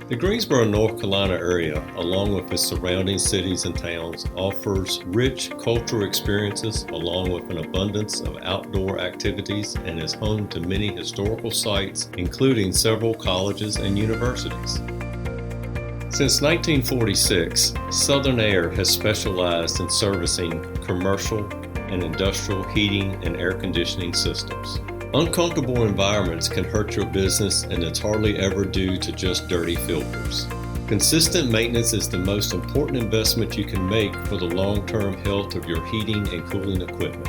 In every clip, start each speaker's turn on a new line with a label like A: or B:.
A: The Greensboro, North Carolina area, along with its surrounding cities and towns, offers rich cultural experiences along with an abundance of outdoor activities and is home to many historical sites, including several colleges and universities. Since 1946, Southern Air has specialized in servicing commercial and industrial heating and air conditioning systems. Uncomfortable environments can hurt your business, and it's hardly ever due to just dirty filters. Consistent maintenance is the most important investment you can make for the long-term health of your heating and cooling equipment.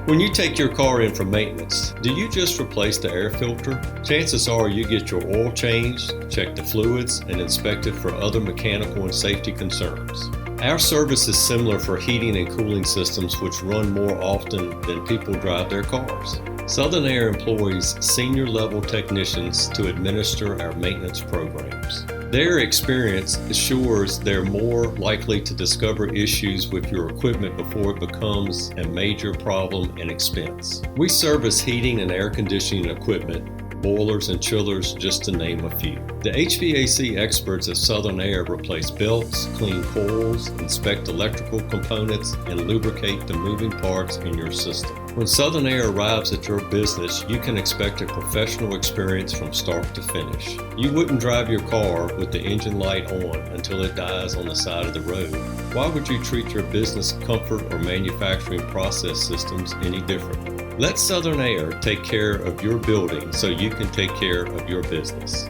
A: When you take your car in for maintenance, do you just replace the air filter? Chances are you get your oil changed, check the fluids, and inspect it for other mechanical and safety concerns. Our service is similar for heating and cooling systems which run more often than people drive their cars. Southern Air employs senior-level technicians to administer our maintenance programs. Their experience assures they're more likely to discover issues with your equipment before it becomes a major problem and expense. We service heating and air conditioning equipment, boilers and chillers, just to name a few. The HVAC experts at Southern Air replace belts, clean coils, inspect electrical components, and lubricate the moving parts in your system. When Southern Air arrives at your business, you can expect a professional experience from start to finish. You wouldn't drive your car with the engine light on until it dies on the side of the road. Why would you treat your business comfort or manufacturing process systems any differently? Let Southern Air take care of your building so you can take care of your business.